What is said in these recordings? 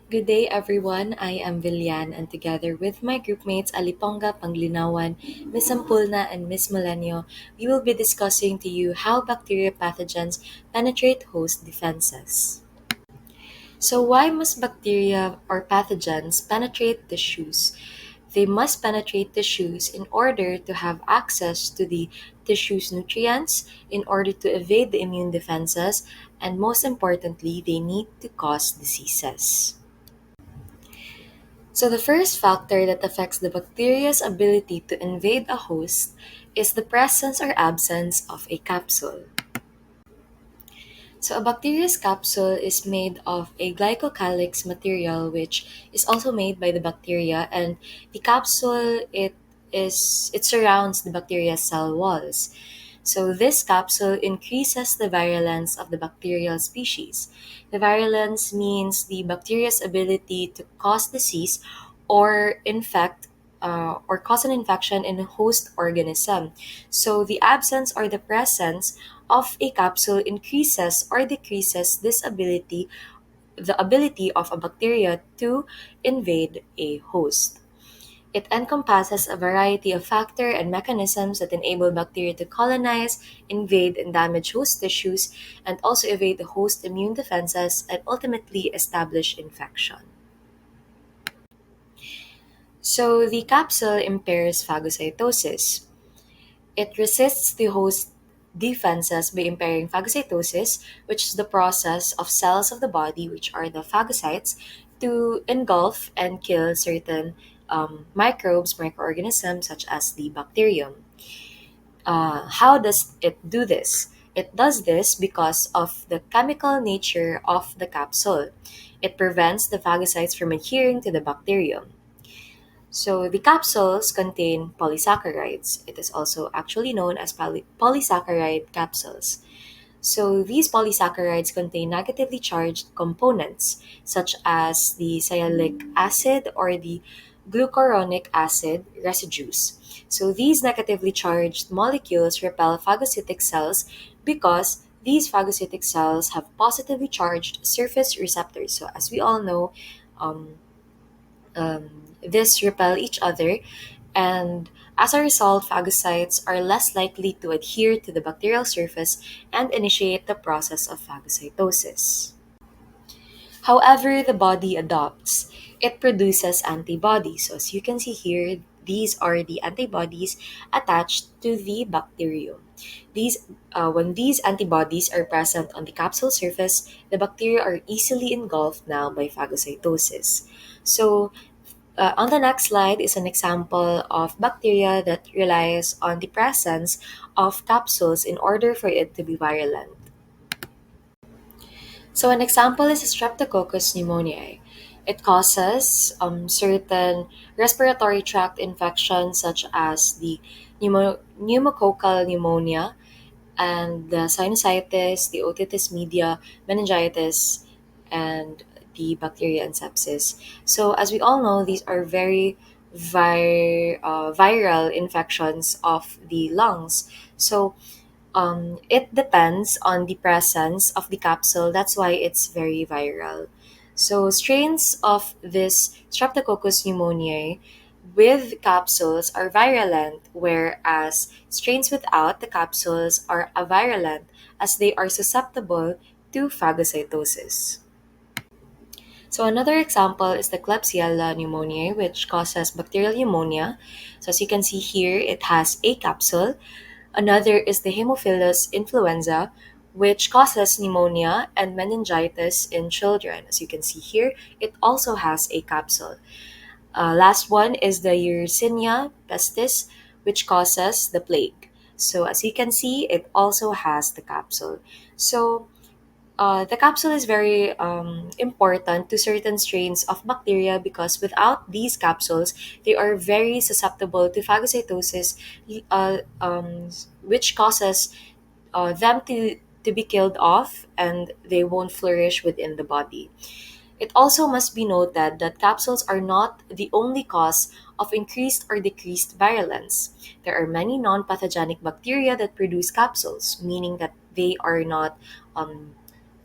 Good day, everyone. I am Villan, and together with my groupmates Aliponga Panglinawan, Miss Ampulna, and Miss Milenio, we will be discussing to you how bacteria pathogens penetrate host defenses. So, why must bacteria or pathogens penetrate tissues? They must penetrate tissues in order to have access to the tissue's nutrients, in order to evade the immune defenses, and most importantly, they need to cause diseases. So, the first factor that affects the bacteria's ability to invade a host is the presence or absence of a capsule. So, a bacteria's capsule is made of a glycocalyx material, which is also made by the bacteria, and the capsule it surrounds the bacteria's cell walls. So, this capsule increases the virulence of the bacterial species. The virulence means the bacteria's ability to cause disease or infect or cause an infection in a host organism. So, the absence or the presence of a capsule increases or decreases the ability of a bacteria to invade a host. It encompasses a variety of factors and mechanisms that enable bacteria to colonize, invade, and damage host tissues, and also evade the host immune defenses and ultimately establish infection. So, the capsule impairs phagocytosis. It resists the host defenses by impairing phagocytosis, which is the process of cells of the body, which are the phagocytes, to engulf and kill certain microbes, microorganisms, such as the bacterium. How does it do this? It does this because of the chemical nature of the capsule. It prevents the phagocytes from adhering to the bacterium. So the capsules contain polysaccharides. It is also actually known as polysaccharide capsules. So these polysaccharides contain negatively charged components such as the sialic acid or the glucuronic acid residues. So these negatively charged molecules repel phagocytic cells because these phagocytic cells have positively charged surface receptors. So as we all know, um, this repel each other, and as a result, phagocytes are less likely to adhere to the bacterial surface and initiate the process of phagocytosis. However, the body adopts. It produces antibodies. So, as you can see here, these are the antibodies attached to the bacterium. When these antibodies are present on the capsule surface, the bacteria are easily engulfed now by phagocytosis. So, on the next slide is an example of bacteria that relies on the presence of capsules in order for it to be virulent. So, an example is Streptococcus pneumoniae. It causes certain respiratory tract infections such as the pneumococcal pneumonia and the sinusitis, the otitis media, meningitis, and the bacteria and sepsis. So, as we all know, these are very viral infections of the lungs. So, it depends on the presence of the capsule. That's why it's very viral. So, strains of this Streptococcus pneumoniae with capsules are virulent, whereas strains without the capsules are avirulent as they are susceptible to phagocytosis. So another example is the Klebsiella pneumoniae, which causes bacterial pneumonia. So as you can see here, it has a capsule. Another is the Haemophilus influenza, which causes pneumonia and meningitis in children. As you can see here, it also has a capsule. Last one is the Yersinia pestis, which causes the plague. So as you can see, it also has the capsule. So the capsule is very important to certain strains of bacteria because without these capsules, they are very susceptible to phagocytosis, which causes them to be killed off and they won't flourish within the body. It also must be noted that capsules are not the only cause of increased or decreased virulence. There are many non pathogenic bacteria that produce capsules, meaning that they are not. Um,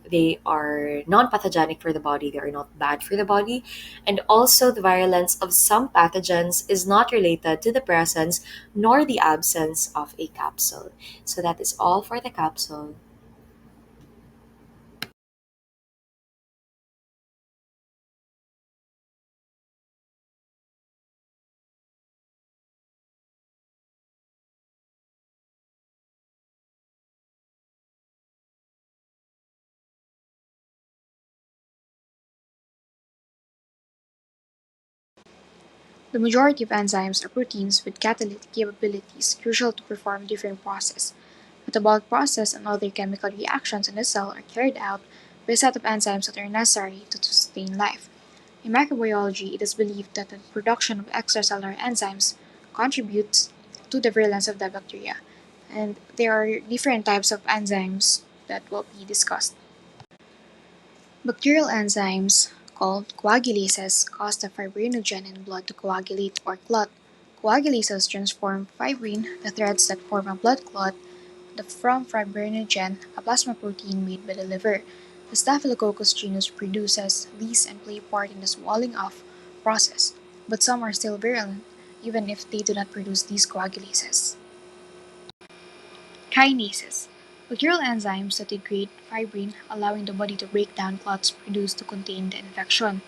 they are non-pathogenic for the body, they are not bad for the body. And also the virulence of some pathogens is not related to the presence nor the absence of a capsule. So that is all for the capsule. The majority of enzymes are proteins with catalytic capabilities crucial to perform different processes. Metabolic process and other chemical reactions in the cell are carried out by a set of enzymes that are necessary to sustain life. In microbiology, it is believed that the production of extracellular enzymes contributes to the virulence of the bacteria, and there are different types of enzymes that will be discussed. Bacterial enzymes, called coagulases, cause the fibrinogen in blood to coagulate or clot. Coagulases transform fibrin, the threads that form a blood clot, from fibrinogen, a plasma protein made by the liver. The Staphylococcus genus produces these and play a part in the swelling off process, but some are still virulent even if they do not produce these coagulases. Kinases. Bacterial enzymes that degrade fibrin, allowing the body to break down clots produced to contain the infection.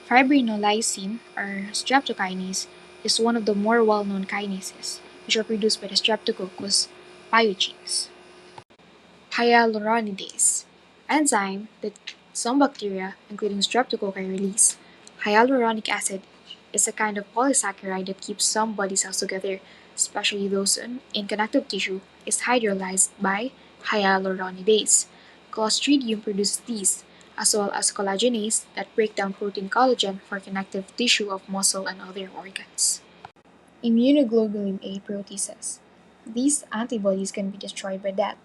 Fibrinolysin, or streptokinase, is one of the more well-known kinases, which are produced by the Streptococcus pyogenes. Hyaluronidase, enzyme that some bacteria, including Streptococci, release. Hyaluronic acid is a kind of polysaccharide that keeps some body cells together, especially those in connective tissue, is hydrolyzed by hyaluronidase. Clostridium produces these, as well as collagenase that break down protein collagen for connective tissue of muscle and other organs. Immunoglobulin A proteases. These antibodies can be destroyed by that.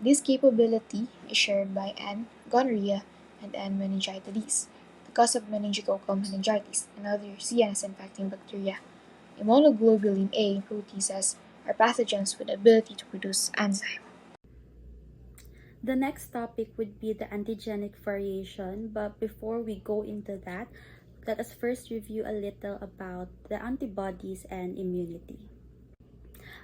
This capability is shared by N. gonorrhea and N. meningitis, the cause of meningococcal meningitis and other CNS infecting bacteria. Immunoglobulin A proteases are pathogens with the ability to produce enzyme. The next topic would be the antigenic variation, but before we go into that, let us first review a little about the antibodies and immunity.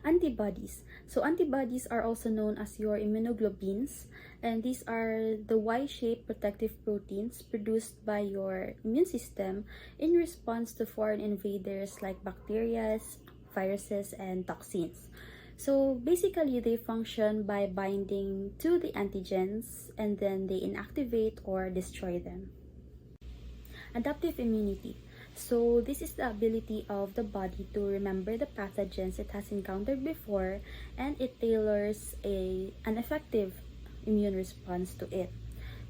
Antibodies. So antibodies are also known as your immunoglobulins, and these are the Y-shaped protective proteins produced by your immune system in response to foreign invaders like bacteria, viruses, and toxins. So basically, they function by binding to the antigens and then they inactivate or destroy them. Adaptive immunity. So this is the ability of the body to remember the pathogens it has encountered before, and it tailors an effective immune response to it.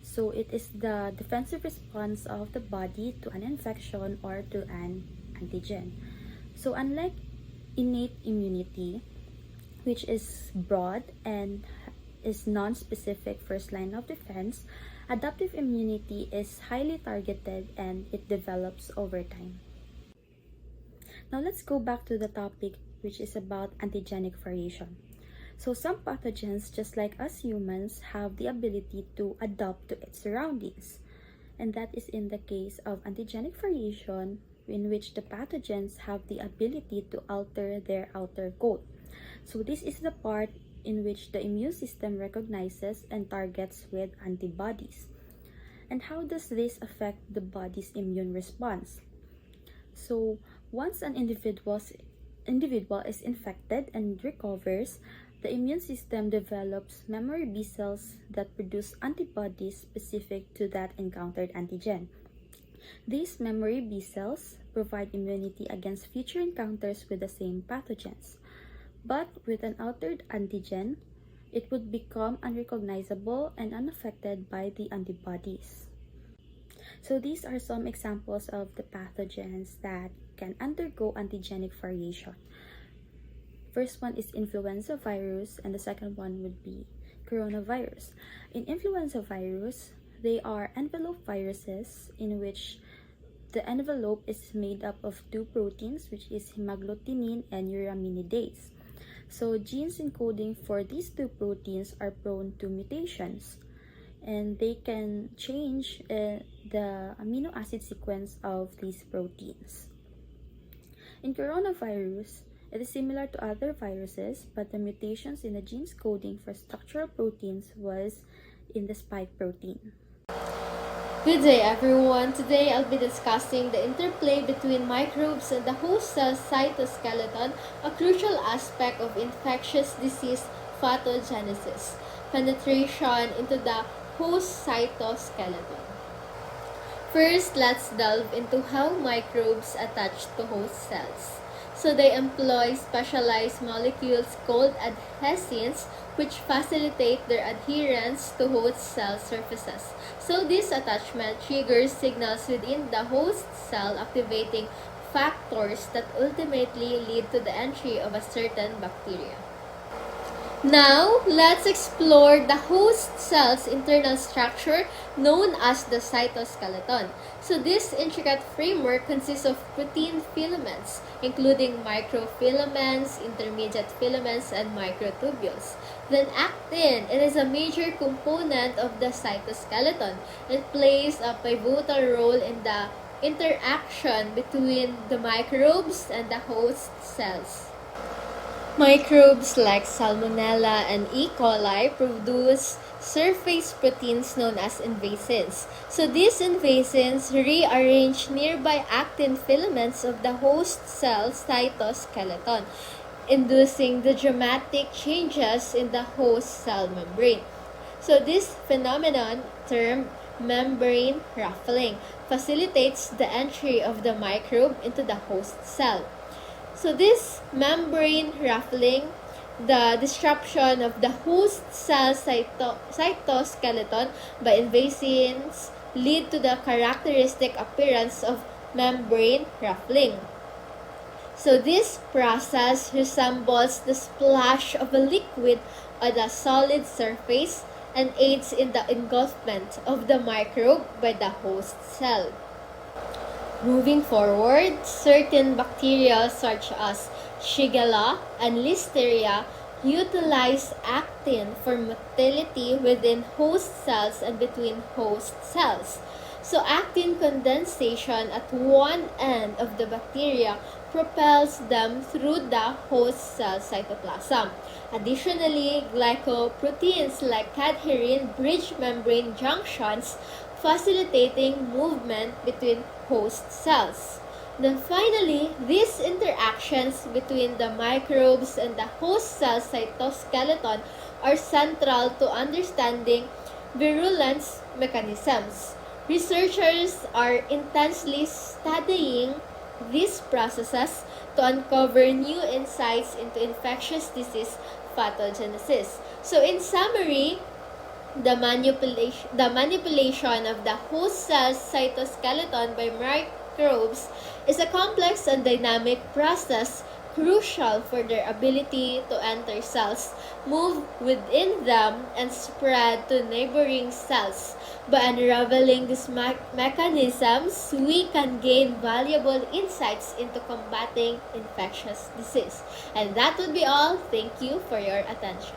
So it is the defensive response of the body to an infection or to an antigen. So unlike innate immunity, which is broad and is non-specific first line of defense, adaptive immunity is highly targeted and it develops over time. Now let's go back to the topic, which is about antigenic variation. So some pathogens, just like us humans, have the ability to adapt to its surroundings. And that is in the case of antigenic variation, in which the pathogens have the ability to alter their outer coat. So this is the part in which the immune system recognizes and targets with antibodies. And how does this affect the body's immune response? So once an individual is infected and recovers, the immune system develops memory B cells that produce antibodies specific to that encountered antigen. These memory B cells provide immunity against future encounters with the same pathogens. But with an altered antigen, it would become unrecognizable and unaffected by the antibodies. So these are some examples of the pathogens that can undergo antigenic variation. First one is influenza virus, and the second one would be coronavirus. In influenza virus, they are envelope viruses in which the envelope is made up of two proteins, which is hemagglutinin and neuraminidase. So genes encoding for these two proteins are prone to mutations. and they can change the amino acid sequence of these proteins. In coronavirus, it is similar to other viruses, but the mutations in the genes coding for structural proteins was in the spike protein. Good day everyone. Today I'll be discussing the interplay between microbes and the host cell cytoskeleton, a crucial aspect of infectious disease pathogenesis, penetration into the host cytoskeleton. First, let's delve into how microbes attach to host cells. So they employ specialized molecules called adhesins which facilitate their adherence to host cell surfaces. So this attachment triggers signals within the host cell activating factors that ultimately lead to the entry of a certain bacteria. Now, let's explore the host cell's internal structure known as the cytoskeleton. So this intricate framework consists of protein filaments, including microfilaments, intermediate filaments, and microtubules. Then actin, it is a major component of the cytoskeleton. It plays a pivotal role in the interaction between the microbes and the host cells. Microbes like Salmonella and E. coli produce surface proteins known as invasins. So these invasins rearrange nearby actin filaments of the host cell cytoskeleton, inducing the dramatic changes in the host cell membrane. So this phenomenon, termed membrane ruffling, facilitates the entry of the microbe into the host cell. So this membrane ruffling, the disruption of the host cell cytoskeleton by invasins, lead to the characteristic appearance of membrane ruffling. So this process resembles the splash of a liquid on a solid surface and aids in the engulfment of the microbe by the host cell. Moving forward, certain bacteria such as Shigella and Listeria utilize actin for motility within host cells and between host cells. So actin condensation at one end of the bacteria propels them through the host cell cytoplasm. Additionally, glycoproteins like cadherin bridge membrane junctions, facilitating movement between host cells. Then finally, these interactions between the microbes and the host cell cytoskeleton are central to understanding virulence mechanisms. Researchers are intensely studying these processes to uncover new insights into infectious disease pathogenesis. So in summary, the manipulation of the host cell cytoskeleton by microbes is a complex and dynamic process crucial for their ability to enter cells, move within them, and spread to neighboring cells. By unraveling these mechanisms, we can gain valuable insights into combating infectious disease. And that would be all. Thank you for your attention.